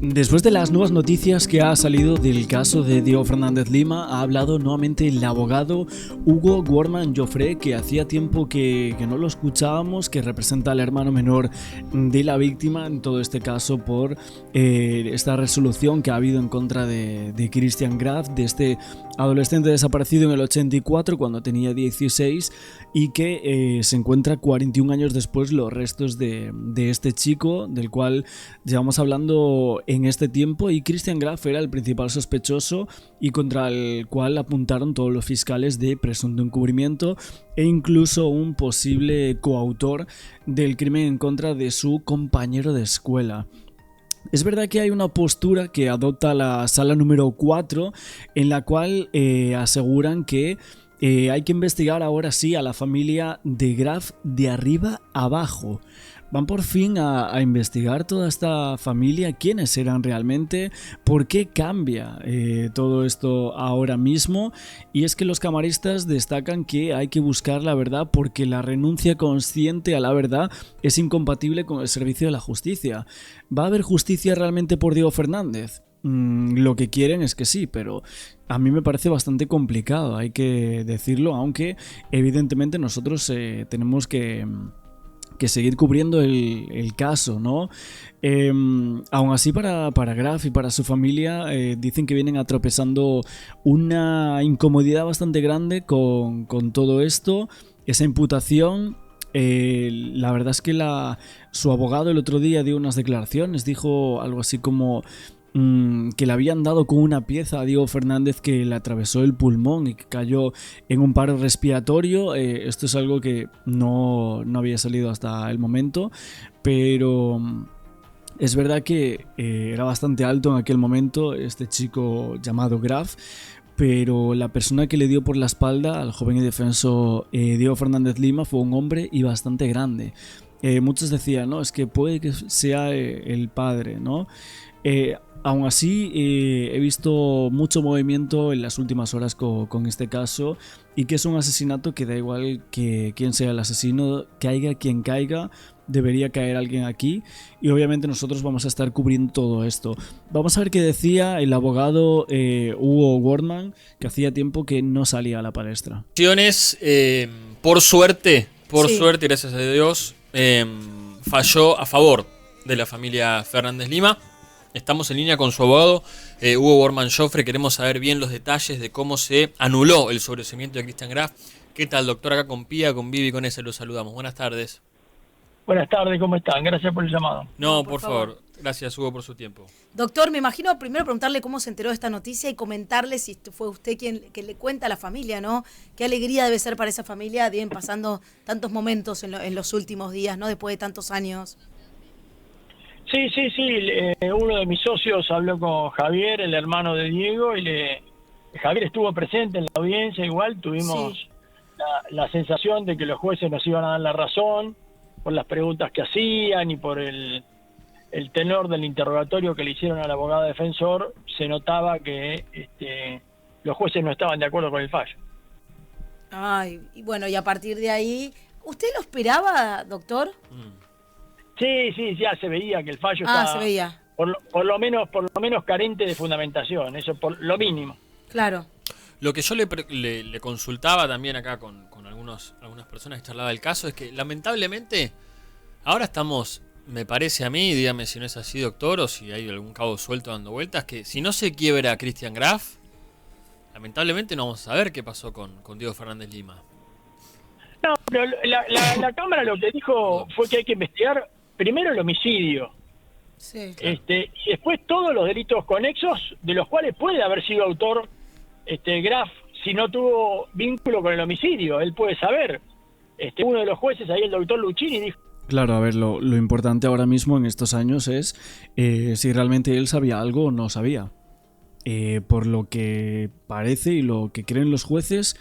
Después de las nuevas noticias que ha salido del caso de Diego Fernández Lima, ha hablado nuevamente el abogado Hugo Wortmann Joffre, que hacía tiempo que no lo escuchábamos, que representa al hermano menor de la víctima en todo este caso por esta resolución que ha habido en contra de Christian Graf, de este adolescente desaparecido en el 84 cuando tenía 16 y que se encuentra 41 años después los restos de este chico del cual llevamos hablando en este tiempo, y Christian Graf era el principal sospechoso y contra el cual apuntaron todos los fiscales de presunto encubrimiento e incluso un posible coautor del crimen en contra de su compañero de escuela. Es verdad que hay una postura que adopta la sala número 4 en la cual aseguran que hay que investigar ahora sí a la familia de Graf de arriba abajo. Van por fin a investigar toda esta familia, quiénes eran realmente, por qué cambia todo esto ahora mismo. Y es que los camaristas destacan que hay que buscar la verdad porque la renuncia consciente a la verdad es incompatible con el servicio de la justicia. ¿Va a haber justicia realmente por Diego Fernández? Lo que quieren es que sí, pero a mí me parece bastante complicado, hay que decirlo, aunque evidentemente nosotros tenemos que seguir cubriendo el caso, ¿no? Aún así para Graf y para su familia dicen que vienen atravesando una incomodidad bastante grande con todo esto, esa imputación. La verdad es que su abogado el otro día dio unas declaraciones, dijo algo así como que le habían dado con una pieza a Diego Fernández que le atravesó el pulmón y que cayó en un paro respiratorio. Esto es algo que no había salido hasta el momento, pero es verdad que era bastante alto en aquel momento este chico llamado Graf, pero la persona que le dio por la espalda al joven y defenso Diego Fernández Lima fue un hombre y bastante grande. Muchos decían, no, es que puede que sea el padre, ¿no? Aún así, he visto mucho movimiento en las últimas horas con este caso, y que es un asesinato que da igual que quién sea el asesino, caiga quien caiga, debería caer alguien aquí, y obviamente nosotros vamos a estar cubriendo todo esto. Vamos a ver qué decía el abogado Hugo Wortmann, que hacía tiempo que no salía a la palestra. Por suerte, gracias a Dios, falló a favor de la familia Fernández Lima. Estamos en línea con su abogado, Hugo Wortmann Joffre. Queremos saber bien los detalles de cómo se anuló el sobreseimiento de Christian Graf. ¿Qué tal, doctor? Acá con Pía, con Vivi, con ese los saludamos. Buenas tardes. Buenas tardes, ¿cómo están? Gracias por el llamado. No, por favor. Gracias, Hugo, por su tiempo. Doctor, me imagino primero preguntarle cómo se enteró de esta noticia y comentarle si fue usted quien le cuenta a la familia, ¿no? Qué alegría debe ser para esa familia, vienen pasando tantos momentos en los últimos días, ¿no? Después de tantos años. Sí. Uno de mis socios habló con Javier, el hermano de Diego, y Javier estuvo presente en la audiencia. Igual tuvimos la sensación de que los jueces nos iban a dar la razón por las preguntas que hacían y por el tenor del interrogatorio que le hicieron al abogado defensor. Se notaba que los jueces no estaban de acuerdo con el fallo. Ay, y bueno, y a partir de ahí, ¿usted lo esperaba, doctor? Sí, ya se veía que el fallo estaba se veía. Por lo menos carente de fundamentación, eso por lo mínimo. Claro. Lo que yo le consultaba también acá con algunas personas que charlaba del caso es que lamentablemente ahora estamos, me parece a mí, dígame si no es así, doctor, o si hay algún cabo suelto dando vueltas, que si no se quiebra Christian Graf, lamentablemente no vamos a saber qué pasó con Diego Fernández Lima. No, pero la Cámara lo que dijo fue que hay que investigar primero el homicidio, sí, y después todos los delitos conexos de los cuales puede haber sido autor Graf si no tuvo vínculo con el homicidio. Él puede saber. Uno de los jueces, ahí el doctor Luchini, dijo... Claro, a ver, lo importante ahora mismo en estos años es si realmente él sabía algo o no sabía. Por lo que parece y lo que creen los jueces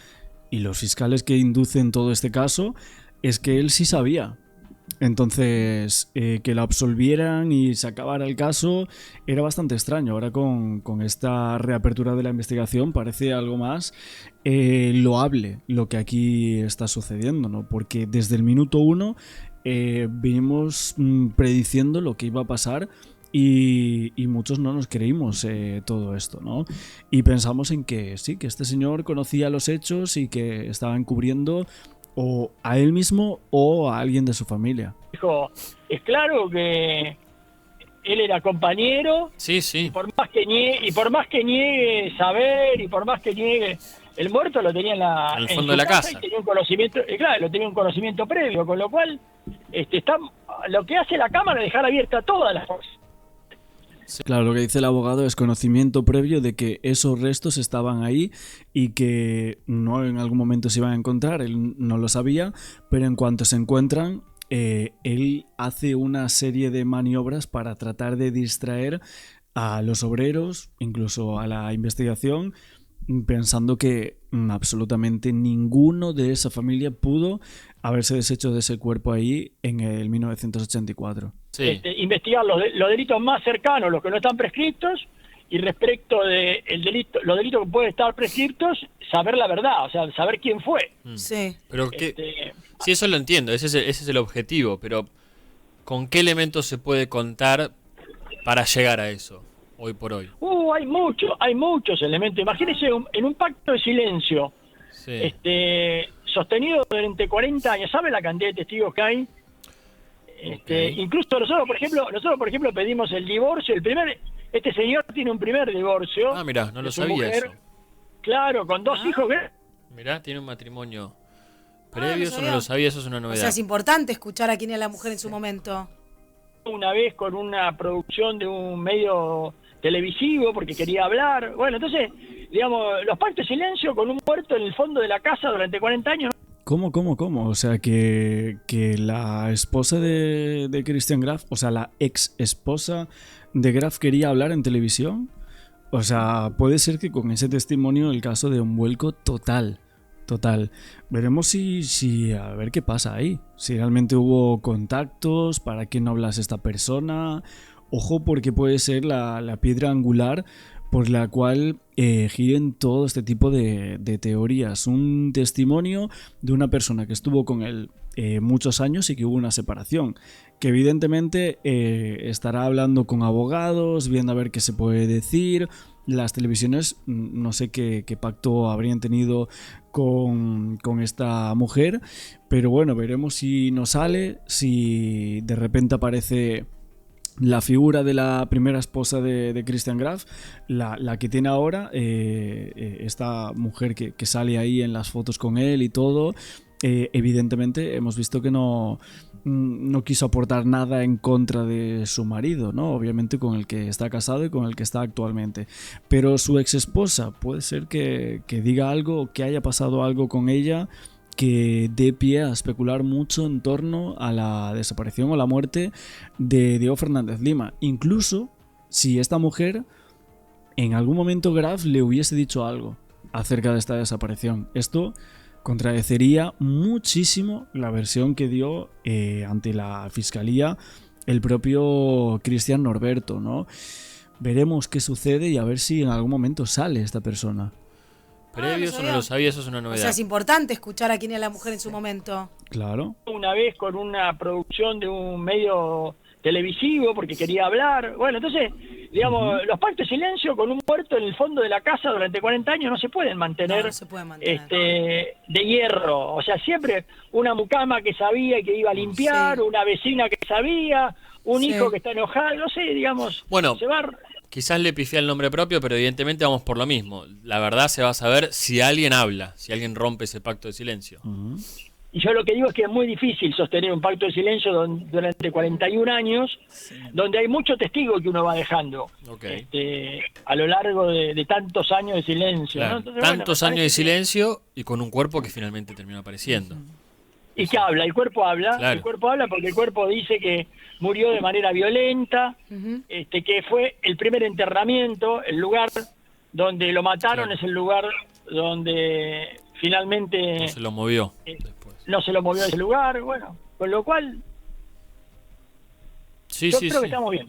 y los fiscales que inducen todo este caso, es que él sí sabía. Entonces, que la absolvieran y se acabara el caso era bastante extraño. Ahora con esta reapertura de la investigación parece algo más loable lo que aquí está sucediendo, ¿no? Porque desde el minuto 1 venimos prediciendo lo que iba a pasar y muchos no nos creímos todo esto, ¿no? Y pensamos en que sí, que este señor conocía los hechos y que estaba encubriendo o a él mismo o a alguien de su familia. Dijo, es claro que él era compañero, Sí, sí. y por más que niegue saber, y por más que niegue, el muerto lo tenía En el en fondo su de la casa. y tenía un conocimiento, claro, lo tenía un conocimiento previo, con lo cual lo que hace la Cámara es dejar abierta todas las cosas. Claro, lo que dice el abogado es conocimiento previo de que esos restos estaban ahí y que no en algún momento se iban a encontrar, él no lo sabía, pero en cuanto se encuentran, él hace una serie de maniobras para tratar de distraer a los obreros, incluso a la investigación, pensando que absolutamente ninguno de esa familia pudo haberse deshecho de ese cuerpo ahí en el 1984. Sí. Investigar los delitos más cercanos, los que no están prescriptos, y respecto de los delitos que pueden estar prescriptos, saber la verdad, o sea, saber quién fue. Sí. Pero sí, eso lo entiendo, ese es el objetivo, pero ¿con qué elementos se puede contar para llegar a eso, hoy por hoy? Hay muchos elementos. Imagínense en un pacto de silencio, Sí. sostenido durante 40 años, ¿sabe la cantidad de testigos que hay? Incluso nosotros por ejemplo pedimos el divorcio, este señor tiene un primer divorcio. Ah, mirá, no lo de su sabía mujer, eso. claro, con 2 hijos. Mirá, tiene un matrimonio no previo, eso no sabía. lo sabía, eso es una O novedad. sea, es importante escuchar a quién era la mujer en su momento. Una vez con una producción de un medio televisivo porque quería hablar. Bueno, entonces, digamos, los pactos de silencio con un muerto en el fondo de la casa durante 40 años. ¿Cómo? O sea, que la esposa de Christian Graf, o sea, la ex esposa de Graf quería hablar en televisión. O sea, puede ser que con ese testimonio el caso de un vuelco total. Veremos si a ver qué pasa ahí. Si realmente hubo contactos, para qué no hablas esta persona. Ojo, porque puede ser la piedra angular por la cual giren todo este tipo de teorías. Un testimonio de una persona que estuvo con él muchos años y que hubo una separación, que evidentemente estará hablando con abogados, viendo a ver qué se puede decir. Las televisiones, no sé qué pacto habrían tenido con esta mujer, pero bueno, veremos si nos sale, si de repente aparece la figura de la primera esposa de Christian Graf, la que tiene ahora, esta mujer que sale ahí en las fotos con él y todo. Evidentemente hemos visto que no quiso aportar nada en contra de su marido, ¿no? Obviamente con el que está casado y con el que está actualmente. Pero su ex esposa puede ser que diga algo, que haya pasado algo con ella que dé pie a especular mucho en torno a la desaparición o la muerte de Diego Fernández Lima. Incluso si esta mujer en algún momento Graf le hubiese dicho algo acerca de esta desaparición. Esto contradecería muchísimo la versión que dio ante la fiscalía el propio Cristian Norberto, ¿no? Veremos qué sucede y a ver si en algún momento sale esta persona. Previo, eso no lo sabía, eso es una O novedad. sea, es importante escuchar a quién era la mujer en su momento. Claro. Una vez con una producción de un medio televisivo porque quería hablar. Bueno, entonces, digamos, los pactos de silencio con un muerto en el fondo de la casa durante 40 años no se pueden mantener, No se puede mantener. de hierro. O sea, siempre una mucama que sabía y que iba a limpiar, Sí. una vecina que sabía, un Sí. hijo que está enojado, no sé, digamos. Bueno, se va. quizás le pifié el nombre propio, pero evidentemente vamos por lo mismo. La verdad se va a saber si alguien habla, si alguien rompe ese pacto de silencio. Y yo lo que digo es que es muy difícil sostener un pacto de silencio durante 41 años, donde hay muchos testigos que uno va dejando Ok. a lo largo de tantos años de silencio. Claro, ¿no? Entonces, bueno, tantos me años de parece que- silencio y con un cuerpo que finalmente terminó apareciendo. ¿Y qué habla? El cuerpo habla. Claro. El cuerpo habla porque el cuerpo dice que murió de manera violenta, Ujú. que fue el primer enterramiento, el lugar donde lo mataron Claro. es el lugar donde finalmente No se lo movió eh, después. no se lo movió de ese lugar. Bueno, con lo cual Sí, yo sí, creo que sí. estamos bien.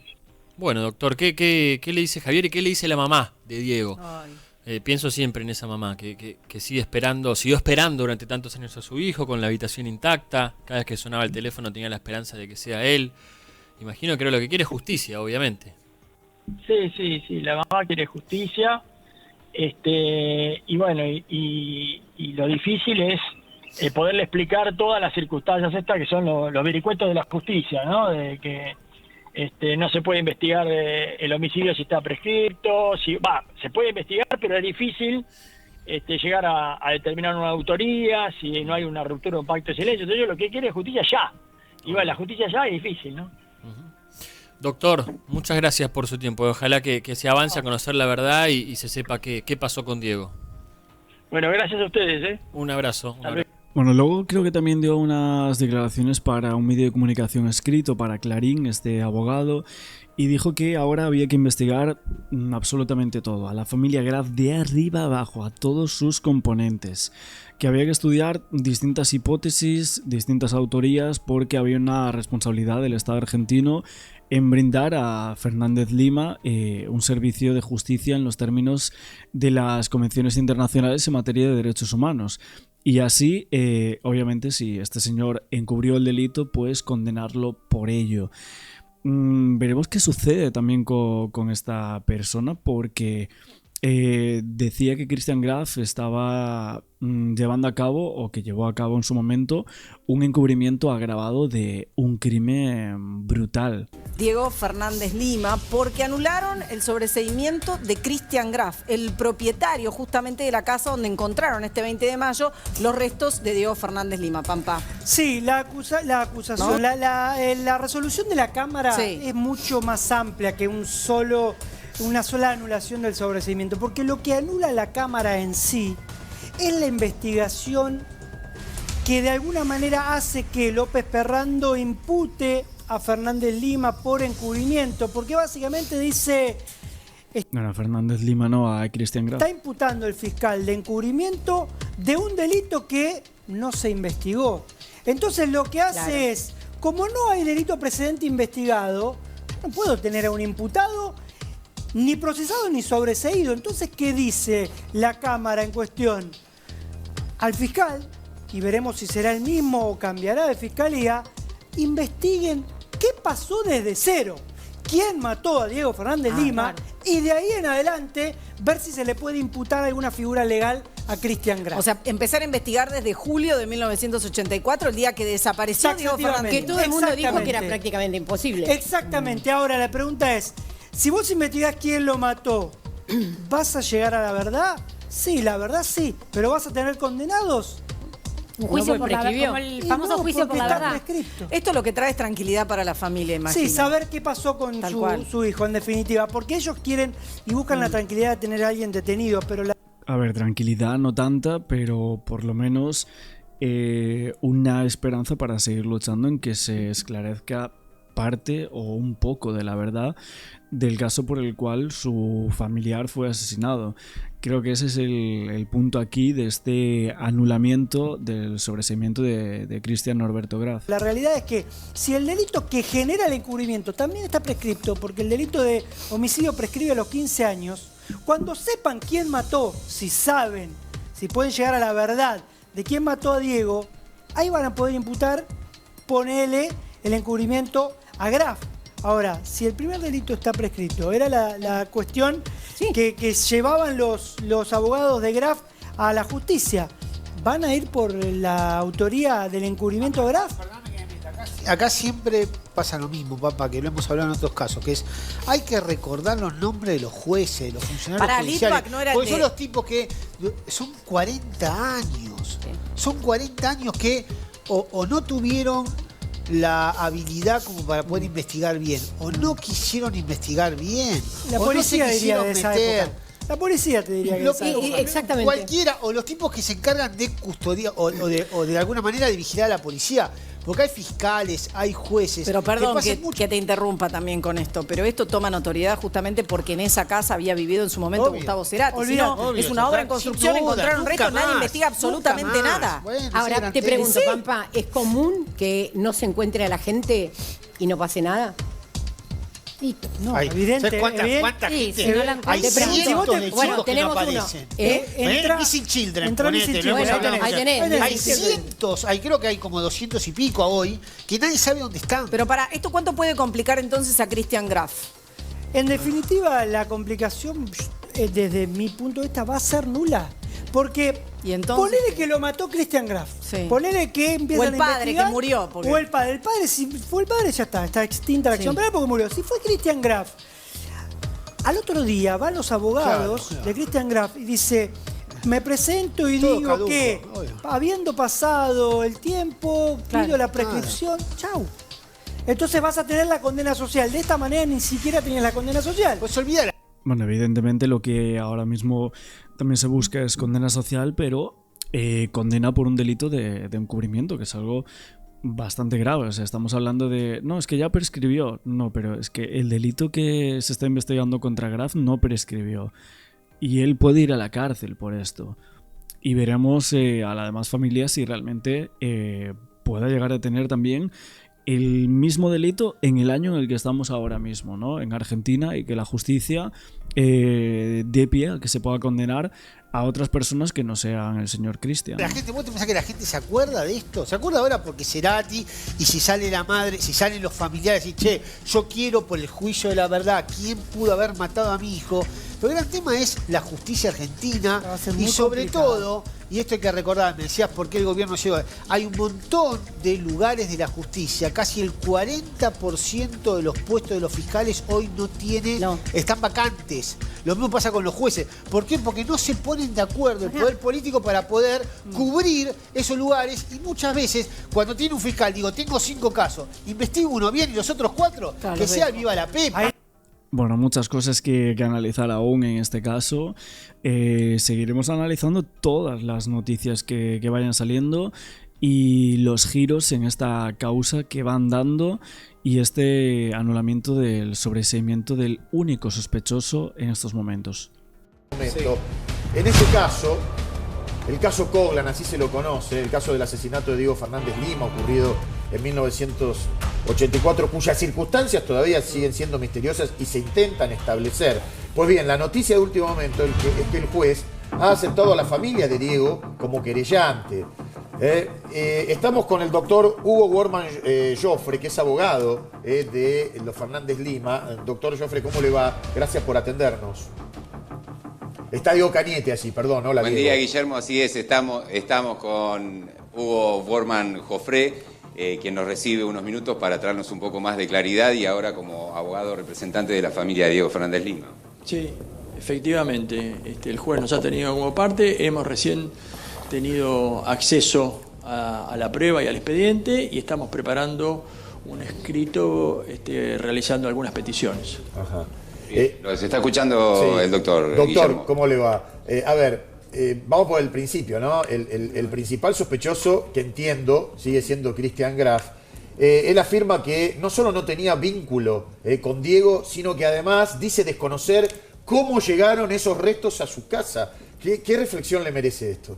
Bueno, doctor, ¿qué le dice Javier y qué le dice la mamá de Diego? Ay. Pienso siempre en esa mamá que siguió esperando durante tantos años a su hijo con la habitación intacta. Cada vez que sonaba el teléfono tenía la esperanza de que sea él. Imagino que lo que quiere es justicia, obviamente. Sí, la mamá quiere justicia, y bueno, y lo difícil es poderle explicar todas las circunstancias estas que son los vericuetos de la justicia, ¿no? De que no se puede investigar el homicidio si está prescripto, se puede investigar, pero es difícil llegar a determinar una autoría, si no hay una ruptura de un pacto de silencio. Entonces, lo que quiere es justicia ya. Y bueno, la justicia ya es difícil, ¿no? Doctor, muchas gracias por su tiempo. Ojalá que se avance a conocer la verdad y se sepa qué pasó con Diego. Bueno, gracias a ustedes. Un abrazo. Bueno, luego creo que también dio unas declaraciones para un medio de comunicación escrito, para Clarín, este abogado, y dijo que ahora había que investigar absolutamente todo, a la familia Graf de arriba abajo, a todos sus componentes, que había que estudiar distintas hipótesis, distintas autorías, porque había una responsabilidad del Estado argentino en brindar a Fernández Lima un servicio de justicia en los términos de las convenciones internacionales en materia de derechos humanos. Y así, obviamente, si este señor encubrió el delito, pues condenarlo por ello. Veremos qué sucede también con esta persona, porque decía que Christian Graf estaba llevando a cabo, o que llevó a cabo en su momento, un encubrimiento agravado de un crimen brutal. Diego Fernández Lima, porque anularon el sobreseimiento de Christian Graf, el propietario justamente de la casa donde encontraron este 20 de mayo los restos de Diego Fernández Lima. Pampa. Sí, la acusación, ¿no? La resolución de la Cámara es mucho más amplia que una sola anulación del sobreseimiento, porque lo que anula la Cámara en sí es la investigación que de alguna manera hace que López Perrando impute a Fernández Lima por encubrimiento, porque básicamente dice... No, Fernández Lima no, a Christian Graf. Está imputando el fiscal de encubrimiento de un delito que no se investigó. Entonces lo que hace es, como no hay delito precedente investigado, no puedo tener a un imputado ni procesado ni sobreseído. Entonces, ¿qué dice la Cámara en cuestión? Al fiscal, y veremos si será el mismo o cambiará de fiscalía, investiguen qué pasó desde cero, quién mató a Diego Fernández Lima, y de ahí en adelante ver si se le puede imputar alguna figura legal a Christian Graf. O sea, empezar a investigar desde julio de 1984, el día que desapareció Diego Fernández. Que todo el mundo dijo que era prácticamente imposible. Exactamente. Ahora la pregunta es, si vos investigás quién lo mató, ¿vas a llegar a la verdad? Sí, la verdad sí, pero ¿vas a tener condenados? Un juicio por la verdad, como el famoso juicio por la verdad. Esto lo que trae es tranquilidad para la familia, imagino. Sí, saber qué pasó con su hijo, en definitiva. Porque ellos quieren y buscan la tranquilidad de tener a alguien detenido, pero A ver, tranquilidad no tanta, pero por lo menos una esperanza para seguir luchando en que se esclarezca parte o un poco de la verdad del caso por el cual su familiar fue asesinado. Creo que ese es el punto aquí de este anulamiento del sobreseimiento de Christian Norberto Graf. La realidad es que si el delito que genera el encubrimiento también está prescripto, porque el delito de homicidio prescribe a los 15 años, cuando sepan quién mató, si saben, si pueden llegar a la verdad de quién mató a Diego, ahí van a poder imputar, ponele el encubrimiento a Graf. Ahora, si el primer delito está prescrito, era la cuestión que llevaban los abogados de Graf a la justicia. ¿Van a ir por la autoría del encubrimiento de Graf? Acá siempre pasa lo mismo, papá, que lo hemos hablado en otros casos, que es, hay que recordar los nombres de los jueces, de los funcionarios judiciales. No era porque son los tipos que son 40 años. Sí. Son 40 años que o no tuvieron la habilidad como para poder investigar bien, o no quisieron investigar bien, la policía no se quisieron meter. La policía te diría que exactamente. Cualquiera, o los tipos que se encargan de custodia o de alguna manera de vigilar a la policía. Porque hay fiscales, hay jueces. Pero perdón que te interrumpa también con esto, pero esto toma notoriedad justamente porque en esa casa había vivido en su momento Gustavo Cerati. Si no, es una obra en construcción, encontraron restos, nadie investiga absolutamente nada. Bueno, ahora te pregunto, Pampa, ¿es común que no se encuentre a la gente y no pase nada? No, evidente. ¿Cuánta gente? Si no hay cientos de chicos que no aparecen. Missing Children, hay cientos, creo que hay como 200 y pico hoy, que nadie sabe dónde están. Pero ¿esto cuánto puede complicar entonces a Christian Graf? En definitiva, la complicación, desde mi punto de vista, va a ser nula. Porque ¿Y entonces? ponele que lo mató Christian Graf. Sí. Ponele que empiezan O el padre a investigar, que murió. O el padre. El padre, si fue el padre, ya está extinta la acción penal porque murió. Si fue Christian Graf, al otro día van los abogados de Christian Graf y dice: me presento y Todo digo caduco, que, obvio. habiendo pasado el tiempo, pido la prescripción, chau. Entonces vas a tener la condena social. De esta manera ni siquiera tenías la condena social. Pues olvidar. Bueno, evidentemente lo que ahora mismo también se busca es condena social, pero condena por un delito de encubrimiento, que es algo bastante grave. O sea, estamos hablando de... No, es que ya prescribió. No, pero es que el delito que se está investigando contra Graf no prescribió. Y él puede ir a la cárcel por esto. Y veremos a la demás familia si realmente pueda llegar a tener también el mismo delito en el año en el que estamos ahora mismo, ¿no? En Argentina, y que la justicia dé pie a que se pueda condenar a otras personas que no sean el señor Cristian. La gente, ¿vos te pensás que la gente se acuerda de esto? ¿Se acuerda ahora porque Cerati y si sale la madre, si salen los familiares y che, yo quiero por el juicio de la verdad, ¿quién pudo haber matado a mi hijo? Pero el gran tema es la justicia argentina y sobre todo, y esto hay que recordar, me decías por qué el gobierno llegó, hay un montón de lugares de la justicia, casi el 40% de los puestos de los fiscales hoy están vacantes. Lo mismo pasa con los jueces. ¿Por qué? Porque no se ponen de acuerdo el poder político para poder cubrir esos lugares y muchas veces cuando tiene un fiscal, digo, tengo 5 casos, investigo uno bien y los otros 4, que sea viva la Pepa. Bueno, muchas cosas que analizar aún en este caso. Seguiremos analizando todas las noticias que vayan saliendo y los giros en esta causa que van dando y este anulamiento del sobreseimiento del único sospechoso en estos momentos. En este caso, el caso Coglan, así se lo conoce, el caso del asesinato de Diego Fernández Lima, ocurrido en 1984, cuyas circunstancias todavía siguen siendo misteriosas y se intentan establecer. Pues bien, la noticia de último momento es que el juez ha aceptado a la familia de Diego como querellante. Estamos con el doctor Hugo Worman Joffre, que es abogado de los Fernández Lima. Doctor Joffre, ¿cómo le va? Gracias por atendernos. Está Diego Cañete allí, perdón. Hola, Buen Diego. día, Guillermo. Así es, estamos con Hugo Worman Joffre, quien nos recibe unos minutos para traernos un poco más de claridad y ahora como abogado representante de la familia de Diego Fernández Lima. Sí, efectivamente, el juez nos ha tenido como parte, hemos recién tenido acceso a la prueba y al expediente y estamos preparando un escrito realizando algunas peticiones. Ajá. Nos está escuchando sí. El doctor Doctor, Guillermo. ¿Cómo le va? Vamos por el principio, ¿no? El principal sospechoso, que entiendo, sigue siendo Christian Graf. Él afirma que no solo no tenía vínculo con Diego, sino que además dice desconocer cómo llegaron esos restos a su casa. ¿Qué reflexión le merece esto?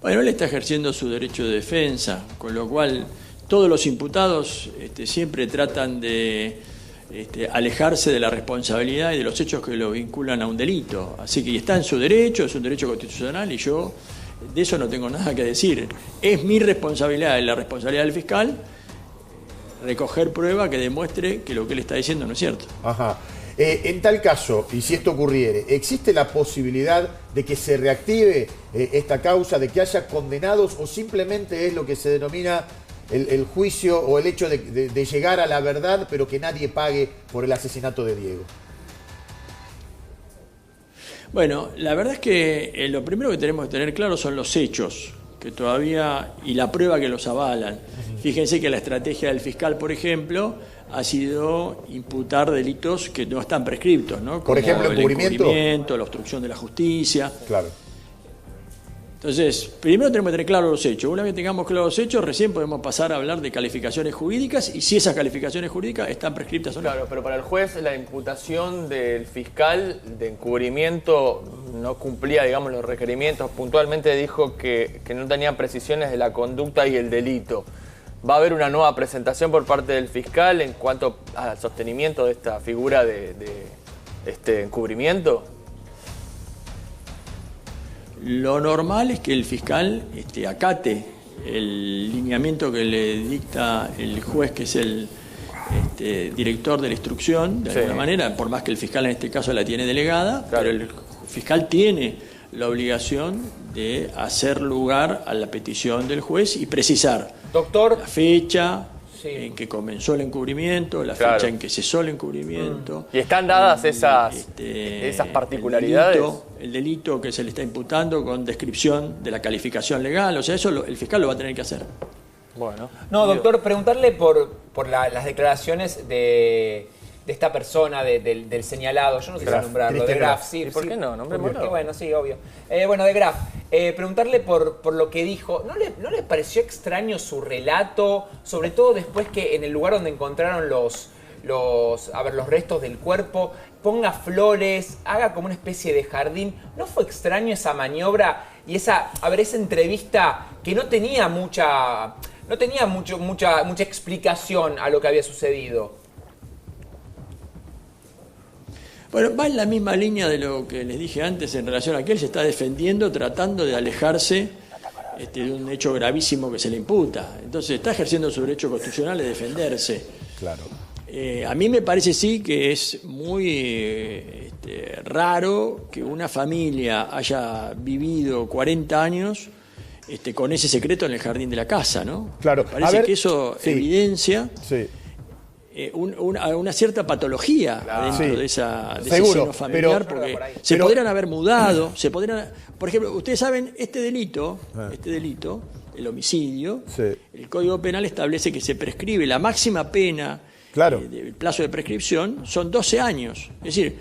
Bueno, él está ejerciendo su derecho de defensa, con lo cual todos los imputados siempre tratan de alejarse de la responsabilidad y de los hechos que lo vinculan a un delito. Así que está en su derecho, es un derecho constitucional y yo de eso no tengo nada que decir. Es mi responsabilidad y la responsabilidad del fiscal recoger prueba que demuestre que lo que él está diciendo no es cierto. Ajá. En tal caso, y si esto ocurriere, ¿existe la posibilidad de que se reactive esta causa, de que haya condenados o simplemente es lo que se denomina el juicio o el hecho de llegar a la verdad, pero que nadie pague por el asesinato de Diego? Bueno, la verdad es que lo primero que tenemos que tener claro son los hechos, que todavía, y la prueba que los avalan. Fíjense que la estrategia del fiscal, por ejemplo, ha sido imputar delitos que no están prescriptos, ¿no? Como por ejemplo, el encubrimiento, la obstrucción de la justicia. Claro. Entonces, primero tenemos que tener claros los hechos. Una vez que tengamos claros los hechos, recién podemos pasar a hablar de calificaciones jurídicas y si esas calificaciones jurídicas están prescriptas o no. Claro, pero para el juez la imputación del fiscal de encubrimiento no cumplía, digamos, los requerimientos. Puntualmente dijo que no tenían precisiones de la conducta y el delito. ¿Va a haber una nueva presentación por parte del fiscal en cuanto al sostenimiento de esta figura de encubrimiento? Lo normal es que el fiscal acate el lineamiento que le dicta el juez, que es el director de la instrucción, de alguna manera, por más que el fiscal en este caso la tiene delegada, pero el fiscal tiene la obligación de hacer lugar a la petición del juez y precisar la fecha en que comenzó el encubrimiento, la fecha en que cesó el encubrimiento. ¿Y están dadas esas particularidades? El delito que se le está imputando con descripción de la calificación legal, o sea, eso el fiscal lo va a tener que hacer. Bueno. No, doctor, preguntarle por las declaraciones de esta persona, del señalado, yo no sé si nombrarlo, de Graf. Sí, ¿por qué no? Porque, bueno, sí, obvio. Bueno, de Graf, preguntarle por lo que dijo. ¿No le pareció extraño su relato? Sobre todo después que en el lugar donde encontraron los restos del cuerpo, ponga flores, haga como una especie de jardín. ¿No fue extraño esa maniobra y esa entrevista que no tenía mucha explicación a lo que había sucedido? Bueno, va en la misma línea de lo que les dije antes en relación a que él se está defendiendo, tratando de alejarse de un hecho gravísimo que se le imputa. Entonces está ejerciendo su derecho constitucional de defenderse. Claro. A mí me parece sí que es muy raro que una familia haya vivido 40 años con ese secreto en el jardín de la casa, ¿no? Claro. Me parece que eso evidencia una cierta patología dentro de ese seno familiar, porque se podrían haber mudado, por ejemplo, ustedes saben, este delito, el homicidio, el Código Penal establece que se prescribe la máxima pena. El plazo de prescripción son 12 años. Es decir,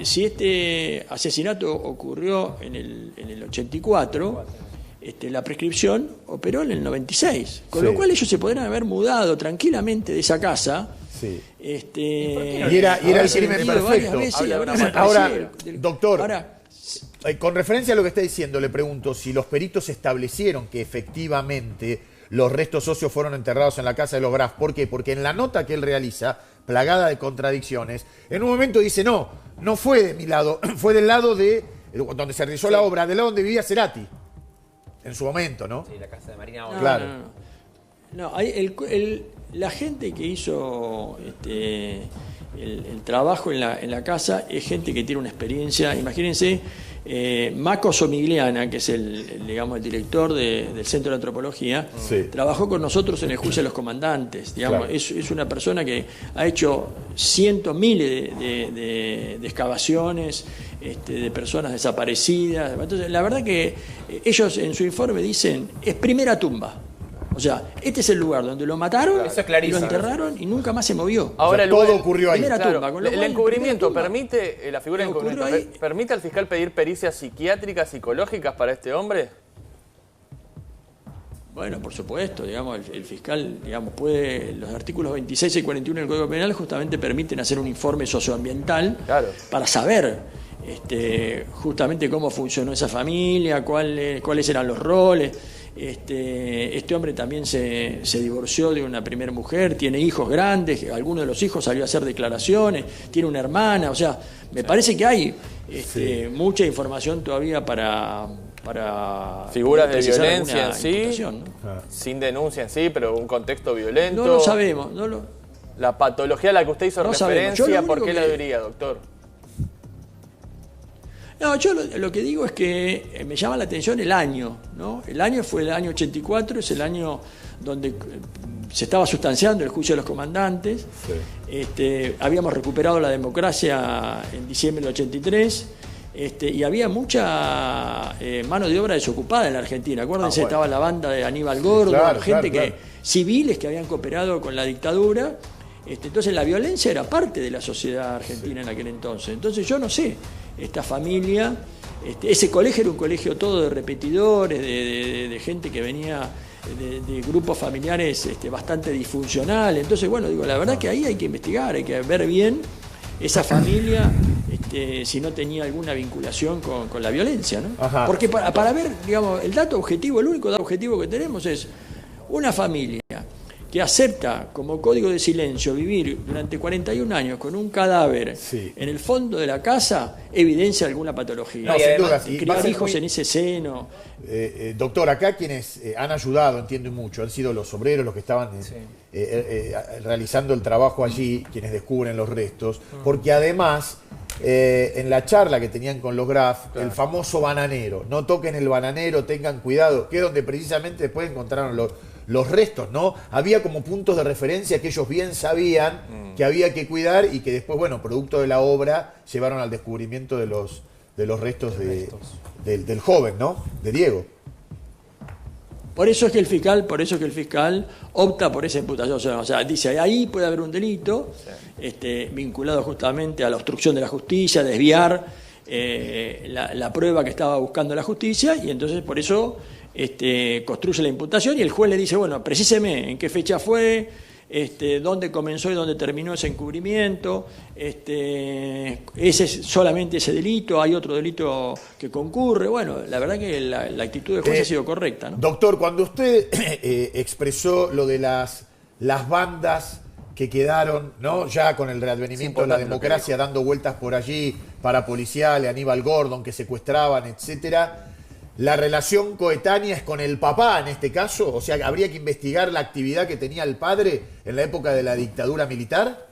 si este asesinato ocurrió en el 84, la prescripción operó en el 96. Con lo cual ellos se podrían haber mudado tranquilamente de esa casa. Y era el crimen perfecto. Ahora, doctor, con referencia a lo que está diciendo, le pregunto si los peritos establecieron que efectivamente los restos óseos fueron enterrados en la casa de los Graf. ¿Por qué? Porque en la nota que él realiza, plagada de contradicciones, en un momento dice, no fue de mi lado, fue del lado de donde se realizó la obra, del lado donde vivía Cerati. En su momento, ¿no? Sí, la casa de Marina. Claro. La gente que hizo el trabajo en la casa es gente que tiene una experiencia. Imagínense, Maco Somigliana, que es el director del Centro de Antropología, trabajó con nosotros en el juicio de los comandantes. Es una persona que ha hecho miles de excavaciones de personas desaparecidas. Entonces, la verdad que ellos en su informe dicen, es primera tumba. O sea, este es el lugar donde lo mataron, eso es y lo enterraron y nunca más se movió. Ahora todo ocurrió ahí. El encubrimiento permite, la figura de encubrimiento, ¿permite al fiscal pedir pericias psiquiátricas, psicológicas para este hombre? Bueno, por supuesto, el fiscal, puede, los artículos 26 y 41 del Código Penal justamente permiten hacer un informe socioambiental para saber justamente cómo funcionó esa familia, cuáles eran los roles. Este hombre también se divorció de una primera mujer, tiene hijos grandes, alguno de los hijos salió a hacer declaraciones, tiene una hermana, o sea, me parece que hay mucha información todavía para figuras de violencia en sí, ¿no? Sin denuncia en sí, pero un contexto violento. No lo sabemos. La patología a la que usted hizo referencia, ¿por qué la diría, doctor? No, yo lo que digo es que me llama la atención el año, ¿no? El año fue el año 84, es el año donde se estaba sustanciando el juicio de los comandantes. Habíamos recuperado la democracia en diciembre del 83. Y había mucha mano de obra desocupada en la Argentina. Acuérdense, estaba la banda de Aníbal Gordo, civiles que habían cooperado con la dictadura. Entonces la violencia era parte de la sociedad argentina en aquel entonces. Entonces yo no sé, esta familia, ese colegio era un colegio todo de repetidores, de gente que venía de grupos familiares bastante disfuncionales. Entonces, bueno, la verdad que ahí hay que investigar, hay que ver bien esa familia, si no tenía alguna vinculación con la violencia, ¿no? Porque para ver, el dato objetivo, el único dato objetivo que tenemos es una familia que acepta como código de silencio vivir durante 41 años con un cadáver en el fondo de la casa, evidencia alguna patología. No, sin duda. Y criar hijos en ese seno. Doctor, acá quienes han ayudado, entiendo mucho, han sido los obreros, los que estaban realizando el trabajo allí, quienes descubren los restos, porque además, en la charla que tenían con los Graf, el famoso bananero, no toquen el bananero, tengan cuidado, que es donde precisamente después encontraron los restos, ¿no? Había como puntos de referencia que ellos bien sabían que había que cuidar y que después, bueno, producto de la obra, llevaron al descubrimiento de los restos del joven, ¿no? De Diego. Por eso es que el fiscal opta por esa imputación. O sea, dice, ahí puede haber un delito vinculado justamente a la obstrucción de la justicia, desviar la prueba que estaba buscando la justicia, y entonces por eso construye la imputación, y el juez le dice, bueno, precíseme en qué fecha fue, dónde comenzó y dónde terminó ese encubrimiento, solamente ese delito, hay otro delito que concurre. Bueno, la verdad que la actitud del juez ha sido correcta, ¿no? Doctor, cuando usted expresó lo de las bandas que quedaron, ¿no? Ya con el readvenimiento de la democracia dando vueltas por allí, parapoliciales, Aníbal Gordon, que secuestraban, etcétera, ¿la relación coetánea es con el papá en este caso? O sea, ¿habría que investigar la actividad que tenía el padre en la época de la dictadura militar?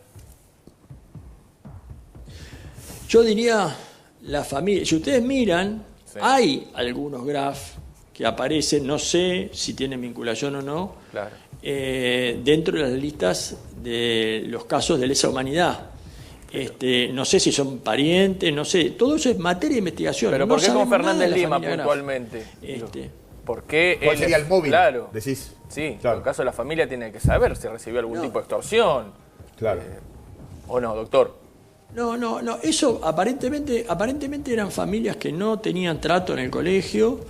Yo diría, la familia, si ustedes miran, hay algunos Graf que aparecen, no sé si tienen vinculación o no, dentro de las listas de los casos de lesa humanidad. No sé si son parientes, no sé. Todo eso es materia de investigación. Pero ¿por qué con Fernández Lima puntualmente? ¿Por qué ¿Cuál sería el móvil? Claro. Decís. Sí, en el caso de la familia tiene que saber si recibió algún tipo de extorsión. Claro. ¿O no, doctor? No. Eso aparentemente eran familias que no tenían trato en el colegio.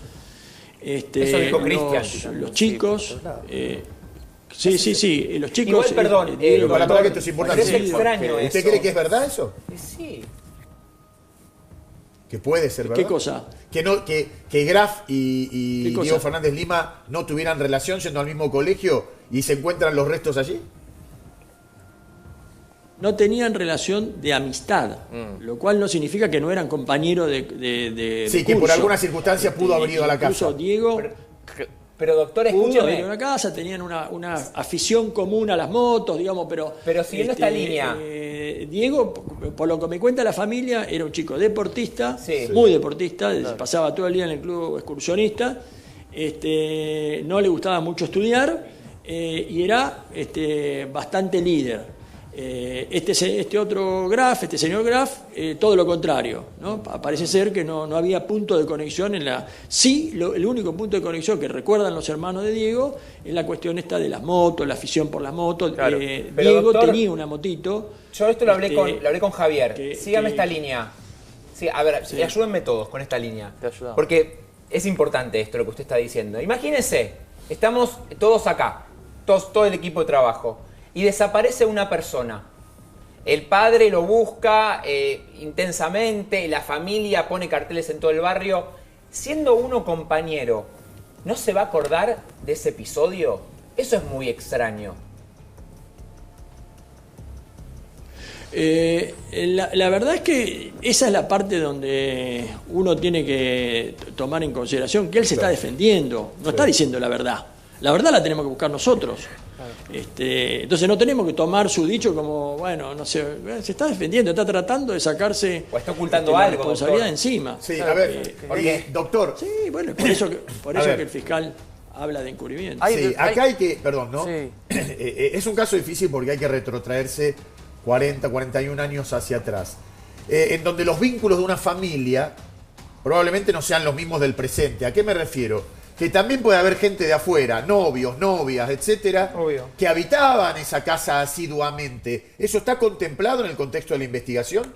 Eso dijo Cristian. Los chicos. Sí, los chicos... Igual, perdón, para que esto es importante. Es extraño eso. ¿Usted cree que es verdad eso? Sí. Que puede ser verdad. ¿Qué cosa? Que Graf y Diego Fernández Lima no tuvieran relación yendo al mismo colegio y se encuentran los restos allí. No tenían relación de amistad, lo cual no significa que no eran compañeros de sí, que por alguna circunstancia pudo haber ido a la casa. Incluso Diego... Pero doctor, escúcheme. En una casa tenían una afición común a las motos, digamos, pero siguiendo esta línea. Diego, por lo que me cuenta la familia, era un chico deportista, muy deportista, pasaba todo el día en el club excursionista, no le gustaba mucho estudiar y era bastante líder. Este otro Graf, este señor Graf, todo lo contrario, ¿no? Parece ser que no había punto de conexión en la... Sí, el único punto de conexión que recuerdan los hermanos de Diego es la cuestión esta de las motos, la afición por las motos. Claro. Diego, doctor, tenía una motito. Yo esto lo hablé con Javier. Sígame esta línea. Sí, a ver, ayúdenme todos con esta línea. Te ayudamos. Porque es importante esto, lo que usted está diciendo. Imagínense, estamos todos acá, todo el equipo de trabajo, y desaparece una persona. El padre lo busca intensamente, la familia pone carteles en todo el barrio. Siendo uno compañero, ¿no se va a acordar de ese episodio? Eso es muy extraño. La verdad es que esa es la parte donde uno tiene que tomar en consideración que él se está defendiendo, no está diciendo la verdad. La verdad la tenemos que buscar nosotros. Entonces no tenemos que tomar su dicho como, bueno, no sé, se está defendiendo, está tratando de sacarse o está ocultando la algo, responsabilidad doctor. Encima. Sí, a ver, doctor. Sí, bueno, por eso que el fiscal habla de encubrimiento. Sí, acá hay que, perdón, ¿no? Sí. Es un caso difícil porque hay que retrotraerse 40, 41 años hacia atrás, en donde los vínculos de una familia probablemente no sean los mismos del presente. ¿A qué me refiero? Que también puede haber gente de afuera, novios, novias, etcétera, que habitaban esa casa asiduamente. ¿Eso está contemplado en el contexto de la investigación?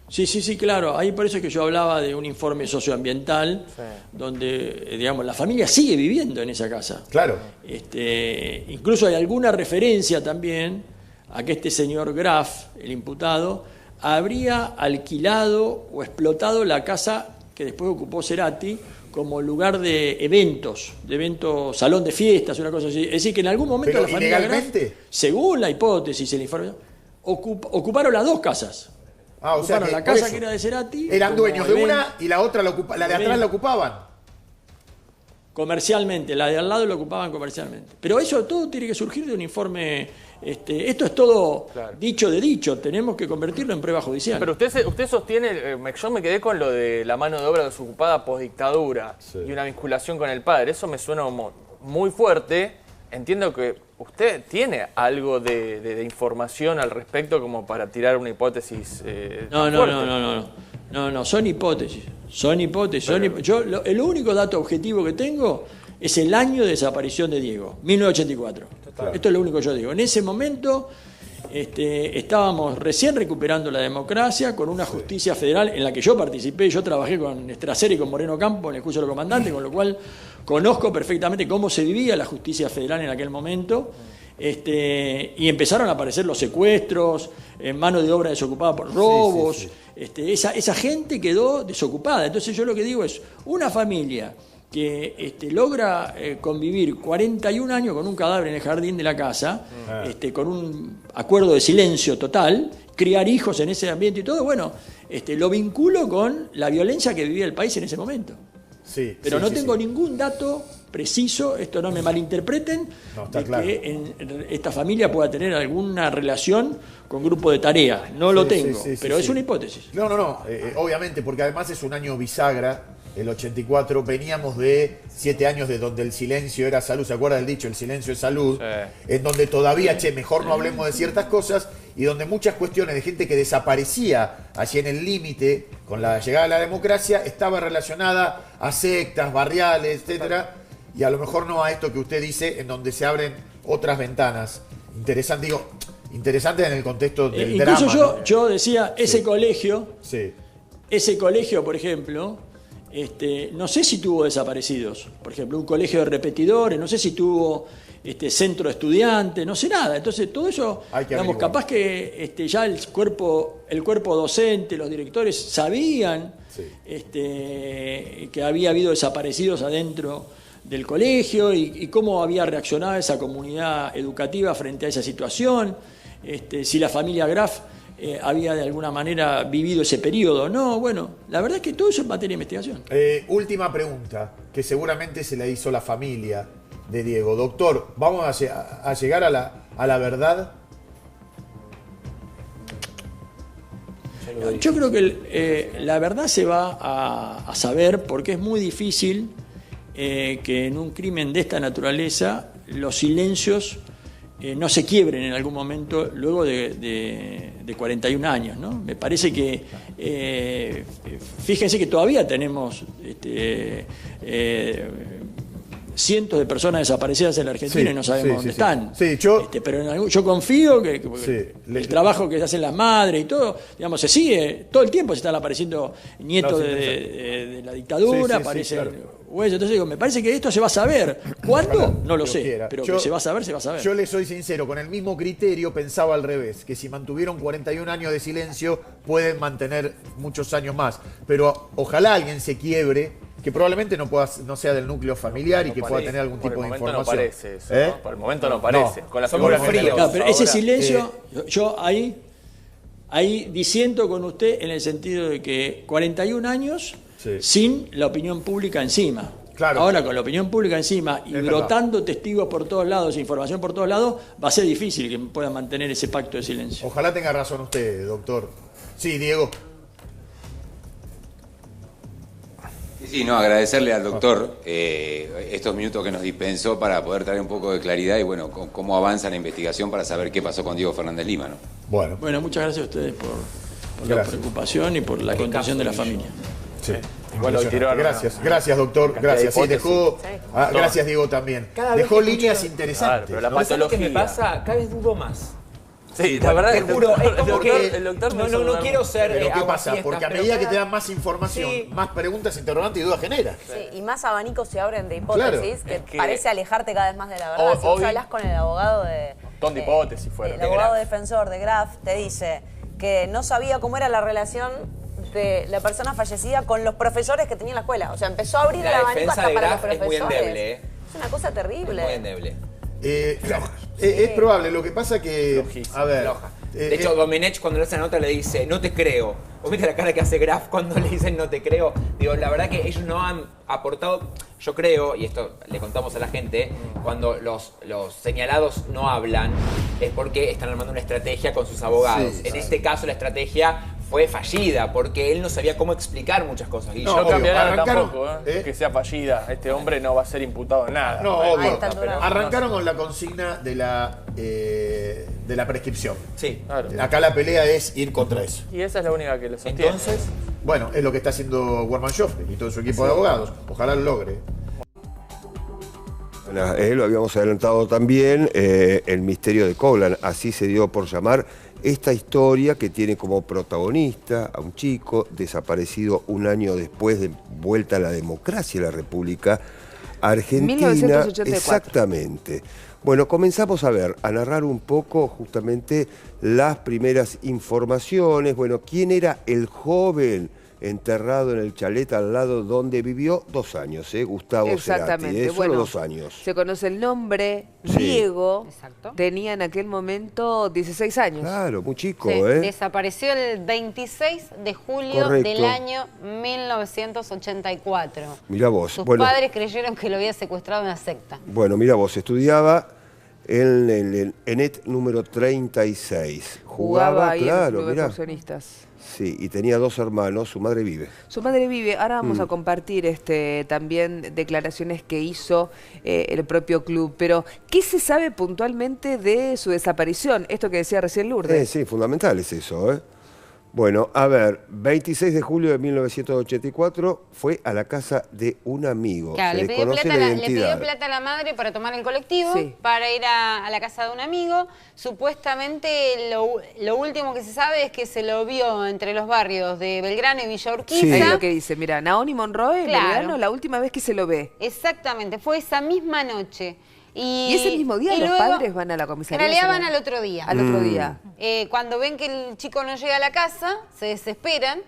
Sí, claro. Ahí por eso es que yo hablaba de un informe socioambiental donde, digamos, la familia sigue viviendo en esa casa. Claro. Incluso hay alguna referencia también a que este señor Graf, el imputado, habría alquilado o explotado la casa que después ocupó Cerati como lugar de eventos, salón de fiestas, una cosa así. Es decir, que en algún momento la familia Graf, según la hipótesis, el informe, ocuparon las dos casas. Ah, o sea que la casa que era de Cerati. Eran dueños de una y la otra la de atrás la ocupaban. Comercialmente, la de al lado lo ocupaban comercialmente. Pero eso todo tiene que surgir de un informe. Esto es todo dicho de dicho, tenemos que convertirlo en prueba judicial. Pero usted sostiene, yo me quedé con lo de la mano de obra desocupada postdictadura y una vinculación con el padre. Eso me suena muy fuerte. Entiendo que usted tiene algo de información al respecto como para tirar una hipótesis. No, son hipótesis. El único dato objetivo que tengo es el año de desaparición de Diego, 1984. Esto es lo único que yo digo. En ese momento estábamos recién recuperando la democracia con una justicia federal en la que yo participé. Yo trabajé con Estracer y con Moreno Campo en el juicio del comandante, con lo cual conozco perfectamente cómo se vivía la justicia federal en aquel momento. Y empezaron a aparecer los secuestros, mano de obra desocupada por robos. Esa gente quedó desocupada. Entonces yo lo que digo es, una familia que logra convivir 41 años con un cadáver en el jardín de la casa, con un acuerdo de silencio total, criar hijos en ese ambiente y todo, bueno, lo vinculo con la violencia que vivía el país en ese momento. Pero no tengo ningún dato preciso, esto no me malinterpreten, que esta familia pueda tener alguna relación con grupo de tarea. No lo tengo, pero es una hipótesis. No, obviamente, porque además es un año bisagra. El 84, veníamos de 7 años de donde el silencio era salud, ¿se acuerda del dicho? El silencio es salud, en donde todavía, mejor no hablemos de ciertas cosas, y donde muchas cuestiones de gente que desaparecía allí en el límite con la llegada de la democracia estaba relacionada a sectas, barriales, etcétera, y a lo mejor no a esto que usted dice, en donde se abren otras ventanas. Interesante en el contexto del drama. Incluso yo decía, ese colegio, por ejemplo, no sé si tuvo desaparecidos, por ejemplo, un colegio de repetidores, no sé si tuvo centro de estudiantes, no sé nada. Entonces, todo eso, digamos, capaz que ya el cuerpo docente, los directores sabían que había habido desaparecidos adentro del colegio y cómo había reaccionado esa comunidad educativa frente a esa situación, si la familia Graf había de alguna manera vivido ese periodo. No, bueno, la verdad es que todo eso es materia de investigación. Última pregunta, que seguramente se la hizo la familia de Diego. Doctor, ¿vamos a llegar a la verdad? Yo creo que la verdad se va a saber, porque es muy difícil que en un crimen de esta naturaleza los silencios no se quiebren en algún momento luego de 41 años, ¿no? Me parece que, fíjense que todavía tenemos cientos de personas desaparecidas en la Argentina y no sabemos dónde están. Pero yo confío que el trabajo que hacen las madres y todo, digamos, se sigue, todo el tiempo se están apareciendo nietos de la dictadura, aparecen huellas. Entonces digo, me parece que esto se va a saber. ¿Cuándo? No lo sé, pero que se va a saber, se va a saber. Yo le soy sincero, con el mismo criterio pensaba al revés, que si mantuvieron 41 años de silencio, pueden mantener muchos años más. Pero ojalá alguien se quiebre, que probablemente no sea del núcleo familiar y que pueda tener algún tipo de información. No parece eso, ¿no? Por el momento no parece. Con la figura fría. Pero ese silencio, yo ahí disiento con usted en el sentido de que 41 años sin la opinión pública encima. Ahora con la opinión pública encima y brotando testigos por todos lados, información por todos lados, va a ser difícil que puedan mantener ese pacto de silencio. Ojalá tenga razón usted, doctor. Sí, Diego. Sí, agradecerle al doctor estos minutos que nos dispensó para poder traer un poco de claridad y bueno, cómo avanza la investigación para saber qué pasó con Diego Fernández Lima, ¿no? Bueno, muchas gracias a ustedes por la preocupación y por la contención de la familia. Gracias, doctor. Gracias. Gracias, Diego, también. Dejó líneas interesantes. Pero la patología que me pasa, cada vez dudo más. Sí, la verdad, te juro, es como el doctor no quiero ser. Pero ¿qué pasa? Porque a medida que te dan más información, más preguntas, interrogantes y dudas genera. Sí, y más abanicos se abren de hipótesis, que parece alejarte cada vez más de la verdad. Si vos hablas con el abogado de hipótesis fueron. El abogado defensor de Graf te dice que no sabía cómo era la relación la persona fallecida con los profesores que tenía en la escuela. O sea, empezó a abrir el La abanico defensa hasta de para los Graf es muy profesores. endeble, ¿eh? Es una cosa terrible. Muy endeble. Es probable, lo que pasa que... A ver... De hecho, Domenech cuando le hace la nota le dice, no te creo. ¿Vos viste la cara que hace Graf cuando le dicen no te creo? Digo, la verdad que ellos no han aportado, yo creo, y esto le contamos a la gente, cuando los señalados no hablan, es porque están armando una estrategia con sus abogados. Sí, en este caso la estrategia fue fallida, porque él no sabía cómo explicar muchas cosas. Y No, yo cambiará tampoco, que sea fallida. Este hombre no va a ser imputado en nada. No, obvio. Arrancaron con la consigna de la prescripción. Sí. Claro. Acá la pelea es ir contra eso. Y esa es la única que le sostiene. Entonces, bueno, es lo que está haciendo Worman Joffre y todo su equipo de abogados. Ojalá lo logre. Lo habíamos adelantado también, el misterio de Coglan, así se dio por llamar esta historia que tiene como protagonista a un chico desaparecido un año después de vuelta a la democracia de la República Argentina. 1984. Exactamente. Bueno, comenzamos a narrar un poco justamente las primeras informaciones. Bueno, ¿quién era el joven enterrado en el chalet al lado donde vivió 2 años, Gustavo Exactamente. Cerati, Bueno, solo 2 años. Se conoce el nombre, Sí. Diego, tenía en aquel momento 16 años. Claro, muy chico, Sí, ¿eh? desapareció el 26 de julio Correcto. del año 1984. Mirá vos. Sus Bueno, padres creyeron que lo había secuestrado una secta. Bueno, mira vos, estudiaba en el ENET número 36. Jugaba ahí claro, en los mirá. excursionistas. Sí, y tenía 2 hermanos, su madre vive. Su madre vive. Ahora vamos a compartir también declaraciones que hizo el propio club. Pero, ¿qué se sabe puntualmente de su desaparición? Esto que decía recién Lourdes. Sí, fundamental es eso, ¿eh? Bueno, a ver, 26 de julio de 1984 fue a la casa de un amigo. Claro, Se le pidió, desconoce plata, la le pidió identidad. plata a la madre para tomar el colectivo, Sí. para ir a la casa de un amigo. Supuestamente lo último que se sabe es que se lo vio entre los barrios de Belgrano y Villa Urquiza. Ahí es lo que dice. Mira, Naoni Monroe, Claro. Belgrano, la última vez que se lo ve. Exactamente, fue esa misma noche. Y ese mismo día y los luego, padres van a la En comisaría. realidad van al otro día. Al otro día. Cuando ven que el chico no llega a la casa, se desesperan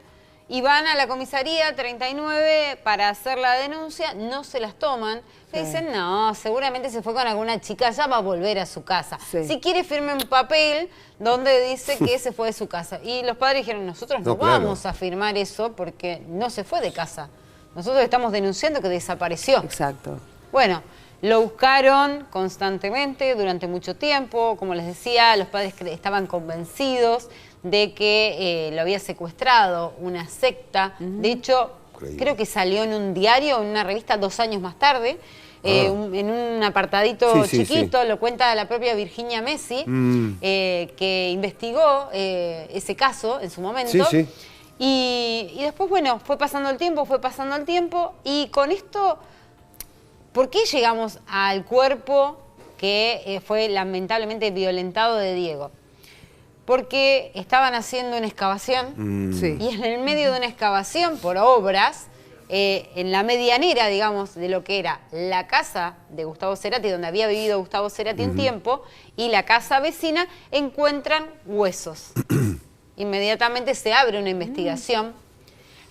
y van a la comisaría 39 para hacer la denuncia, no se las toman. Le dicen, no, seguramente se fue con alguna chica, ya va a volver a su casa. Si quiere firme un papel donde dice que se fue de su casa. Y los padres dijeron, nosotros no claro. vamos a firmar eso porque no se fue de casa. Nosotros estamos denunciando que desapareció. Exacto. Bueno, lo buscaron constantemente durante mucho tiempo. Como les decía, los padres estaban convencidos de que lo había secuestrado una secta. De hecho, creo que salió en un diario, en una revista 2 años más tarde, en un apartadito chiquito. Lo cuenta la propia Virginia Messi, que investigó ese caso en su momento. Y después, bueno, fue pasando el tiempo, y con esto... ¿Por qué llegamos al cuerpo que fue lamentablemente violentado de Diego? Porque estaban haciendo una excavación y en el medio de una excavación por obras, en la medianera, digamos, de lo que era la casa de Gustavo Cerati, donde había vivido Gustavo Cerati un tiempo, y la casa vecina, encuentran huesos. Inmediatamente se abre una investigación.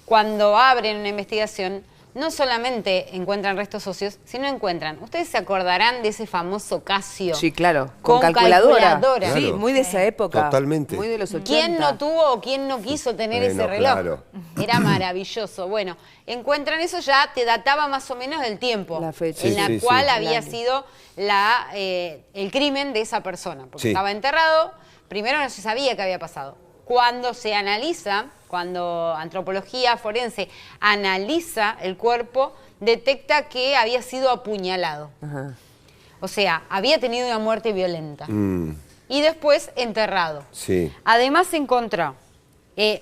Cuando abren una investigación, no solamente encuentran restos óseos, sino encuentran, ustedes se acordarán de ese famoso Casio. Sí, claro, con calculadora. calculadora. Sí, muy de esa época. Totalmente. Muy de los 80. ¿Quién no tuvo o quién no quiso tener ese reloj? Claro. Era maravilloso. Bueno, encuentran eso, ya te databa más o menos del tiempo La fecha. en la cual había sido el crimen de esa persona. Porque estaba enterrado, primero no se sabía qué había pasado. Cuando se analiza, cuando antropología forense analiza el cuerpo, detecta que había sido apuñalado. O sea, había tenido una muerte violenta. Y después enterrado. Sí. Además se encontró el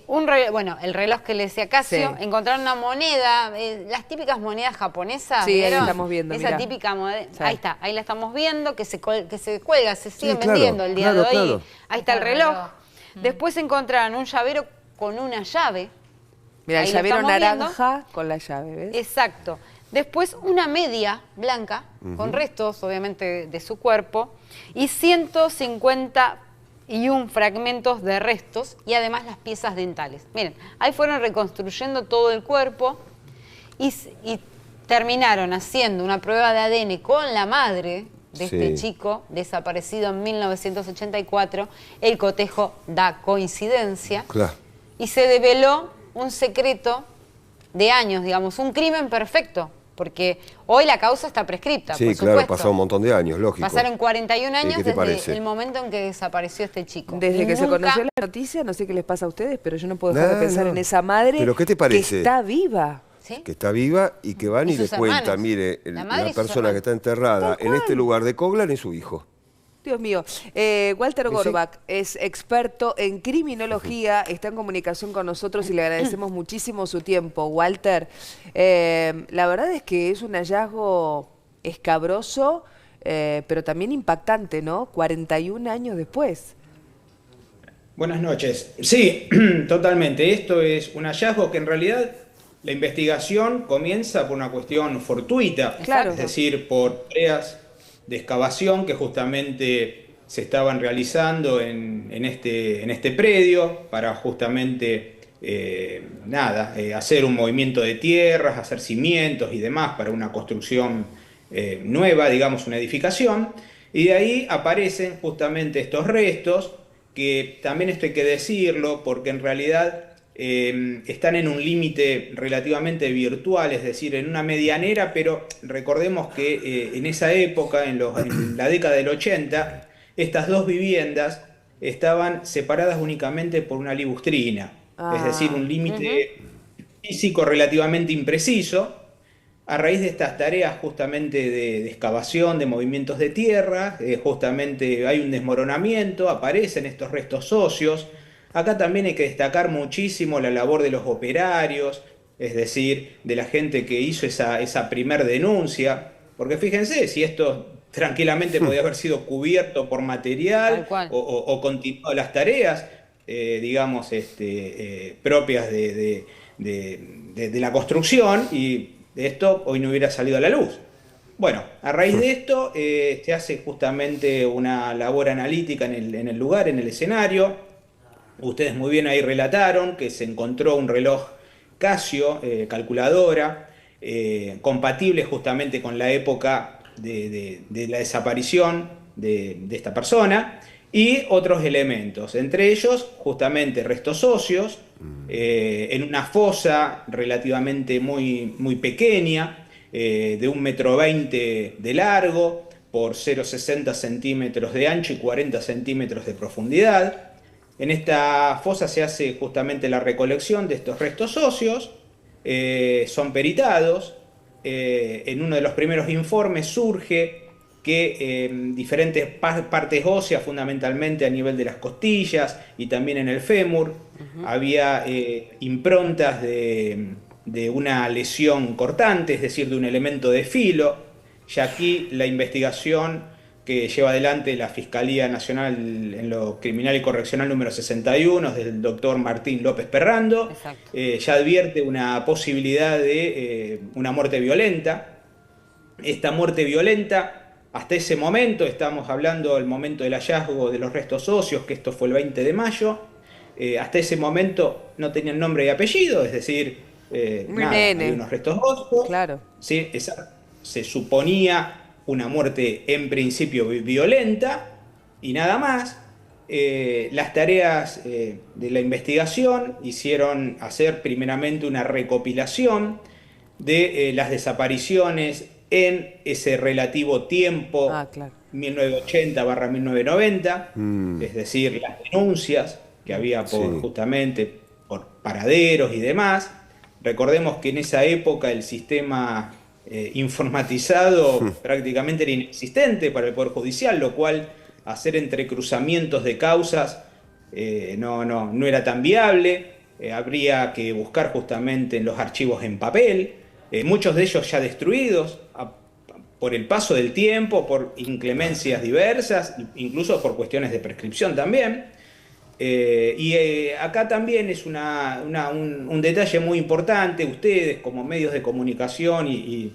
reloj que le decía Casio, encontraron una moneda, las típicas monedas japonesas. Sí, ahí ¿vieron? estamos viendo, esa mirá. típica moneda. Sí. Ahí está, ahí la estamos viendo, que se cuelga, se siguen claro, vendiendo el día de hoy. claro. Ahí está el reloj. Después encontraron un llavero con una llave. Mira, el Ahí lo llavero estamos naranja con la llave, ¿ves? Exacto. Después una media blanca, con restos obviamente de su cuerpo, y 150 1 fragmentos de restos y además las piezas dentales. Miren, ahí fueron reconstruyendo todo el cuerpo y terminaron haciendo una prueba de ADN con la madre de este chico desaparecido en 1984. El cotejo da coincidencia y se develó un secreto de años, digamos, un crimen perfecto. Porque hoy la causa está prescripta, Sí, por claro, supuesto. pasó un montón de años, lógico. Pasaron 41 años ¿Qué te desde parece? el momento en que desapareció este chico. Desde Y que se nunca- conoció la noticia, no sé qué les pasa a ustedes, pero yo no puedo dejar de No, pensar no. en esa madre ¿Pero qué te parece? que está viva. Que está viva y que van Y y le sus cuentan, hermanos. mire, La madre y la sus persona que está enterrada en este lugar de Coglan es su hijo. Dios mío. Walter Gorbach es experto en criminología, está en comunicación con nosotros y le agradecemos muchísimo su tiempo. Walter, la verdad es que es un hallazgo escabroso, pero también impactante, ¿no? 41 años después. Buenas noches. Sí, totalmente. Esto es un hallazgo que en realidad la investigación comienza por una cuestión fortuita, es decir, por tareas de excavación que justamente se estaban realizando en este predio para justamente hacer un movimiento de tierras, hacer cimientos y demás para una construcción nueva, digamos una edificación, y de ahí aparecen justamente estos restos que también esto hay que decirlo porque en realidad están en un límite relativamente virtual, es decir, en una medianera, pero recordemos que en esa época, en la década del 80, estas dos viviendas estaban separadas únicamente por una libustrina, es decir, un límite físico relativamente impreciso. A raíz de estas tareas justamente de excavación, de movimientos de tierra, justamente hay un desmoronamiento, aparecen estos restos óseos. Acá también hay que destacar muchísimo la labor de los operarios, es decir, de la gente que hizo esa primer denuncia, porque fíjense, si esto tranquilamente podía haber sido cubierto por material o continuado las tareas, digamos, propias de la construcción, y esto hoy no hubiera salido a la luz. Bueno, a raíz de esto se hace justamente una labor analítica en el lugar, en el escenario. Ustedes muy bien ahí relataron que se encontró un reloj Casio, calculadora, compatible justamente con la época de la desaparición de esta persona, y otros elementos, entre ellos justamente restos óseos, en una fosa relativamente muy pequeña, de 1,20 metros de largo, por 0,60 centímetros de ancho y 40 centímetros de profundidad. En esta fosa se hace justamente la recolección de estos restos óseos, son peritados. En uno de los primeros informes surge que diferentes partes óseas, fundamentalmente a nivel de las costillas y también en el fémur, había improntas de una lesión cortante, es decir, de un elemento de filo. Y aquí la investigación que lleva adelante la Fiscalía Nacional en lo Criminal y Correccional número 61 del doctor Martín López Perrando, ya advierte una posibilidad de una muerte violenta. Esta muerte violenta, hasta ese momento, estamos hablando del momento del hallazgo de los restos óseos, que esto fue el 20 de mayo, hasta ese momento no tenían nombre y apellido, es decir, había unos restos óseos. Sí, se suponía una muerte en principio violenta y nada más. Las tareas de la investigación hicieron hacer primeramente una recopilación de las desapariciones en ese relativo tiempo, 1980-1990, es decir, las denuncias que había justamente por paraderos y demás. Recordemos que en esa época el sistema informatizado prácticamente era inexistente para el Poder Judicial, lo cual hacer entrecruzamientos de causas no era tan viable. Habría que buscar justamente en los archivos en papel, muchos de ellos ya destruidos por el paso del tiempo, por inclemencias diversas, incluso por cuestiones de prescripción también. Acá también es un detalle muy importante, ustedes como medios de comunicación y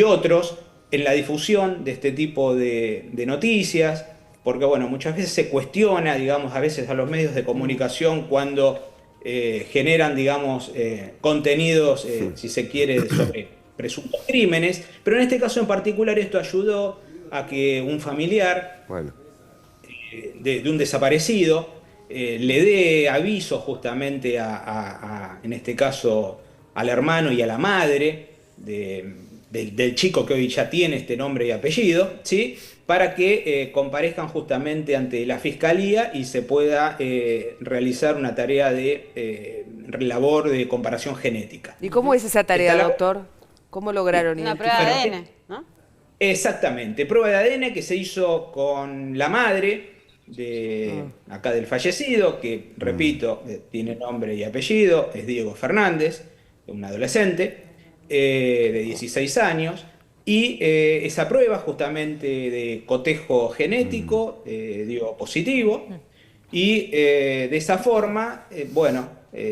otros, en la difusión de este tipo de noticias, porque bueno, muchas veces se cuestiona, digamos, a veces a los medios de comunicación cuando generan, digamos, contenidos, si se quiere, sobre presuntos crímenes, pero en este caso en particular esto ayudó a que un familiar de un desaparecido le dé aviso justamente en este caso, al hermano y a la madre del chico que hoy ya tiene este nombre y apellido, ¿sí? Para que comparezcan justamente ante la fiscalía y se pueda realizar una tarea de labor de comparación genética. ¿Y cómo es esa tarea, doctor? ¿Cómo lograron identificar? Una prueba de ADN, ¿no? Exactamente, prueba de ADN que se hizo con la madre acá del fallecido, que repito, tiene nombre y apellido, es Diego Fernández, un adolescente de 16 años. Y esa prueba justamente de cotejo genético dio positivo y de esa forma,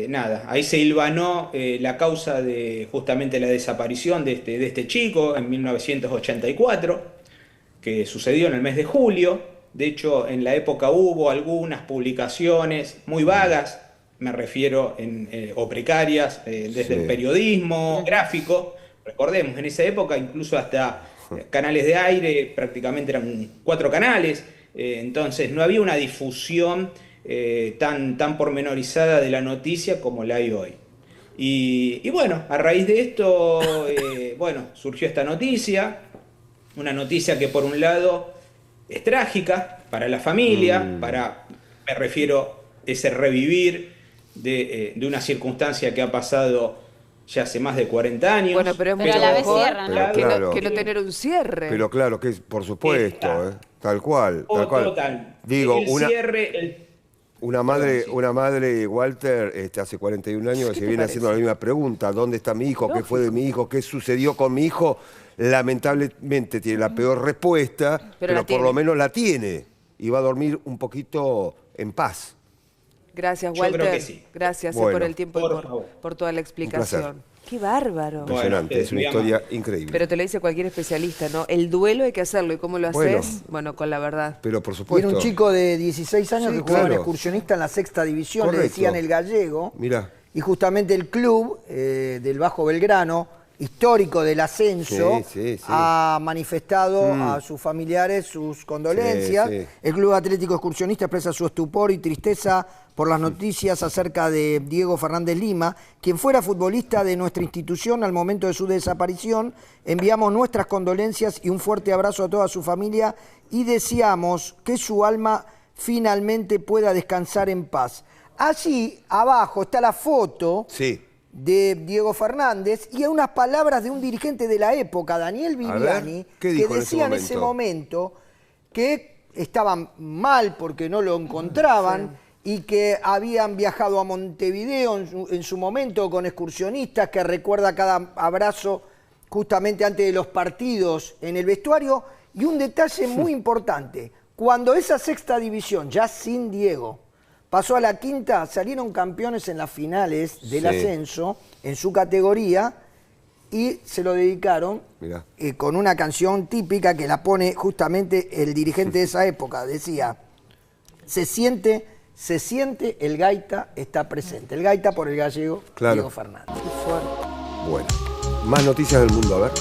nada, ahí se hilvanó la causa de justamente la desaparición de este chico en 1984, que sucedió en el mes de julio. De hecho, en la época hubo algunas publicaciones muy vagas, me refiero, o precarias, desde el periodismo gráfico. Recordemos, en esa época incluso hasta canales de aire prácticamente eran 4 canales, entonces no había una difusión tan pormenorizada de la noticia como la hay hoy. Y bueno, a raíz de esto, surgió esta noticia, una noticia que por un lado es trágica para la familia, me refiero ese revivir de una circunstancia que ha pasado ya hace más de 40 años. Bueno, pero es muy a la vez cierra, ¿no? Claro. Que no tener un cierre. Pero claro, que por supuesto, tal cual. Total. Digo, el una madre, Walter, hace 41 años se viene haciendo la misma pregunta: ¿dónde está mi hijo? ¿Qué fue de mi hijo? ¿Qué sucedió con mi hijo? Lamentablemente tiene la peor respuesta, pero por lo menos la tiene. Y va a dormir un poquito en paz. Gracias, Walter. Yo creo que sí. Gracias por el tiempo y por toda la explicación. ¡Qué bárbaro! Impresionante, es una historia increíble. Pero te lo dice cualquier especialista, ¿no? El duelo hay que hacerlo. ¿Y cómo lo haces? Bueno, con la verdad. Pero por supuesto. Era un chico de 16 años que jugaba en excursionista en la 6ª división, le decían el Gallego. Mirá. Y justamente el club del Bajo Belgrano, histórico del ascenso, ha manifestado a sus familiares sus condolencias. El Club Atlético Excursionista expresa su estupor y tristeza por las noticias acerca de Diego Fernández Lima, quien fuera futbolista de nuestra institución al momento de su desaparición. Enviamos nuestras condolencias y un fuerte abrazo a toda su familia y deseamos que su alma finalmente pueda descansar en paz. Allí abajo está la foto de Diego Fernández y hay unas palabras de un dirigente de la época, Daniel Viviani, que decía en ese momento que estaban mal porque no lo encontraban y que habían viajado a Montevideo en su momento con excursionistas, que recuerda cada abrazo justamente antes de los partidos en el vestuario. Y un detalle muy importante, cuando esa 6ª división, ya sin Diego, pasó a la 5ª, salieron campeones en las finales del ascenso, en su categoría, y se lo dedicaron con una canción típica que la pone justamente el dirigente de esa época. Decía, se siente, el gaita está presente. El gaita por el gallego, Diego Fernández. Bueno, más noticias del mundo, a ver.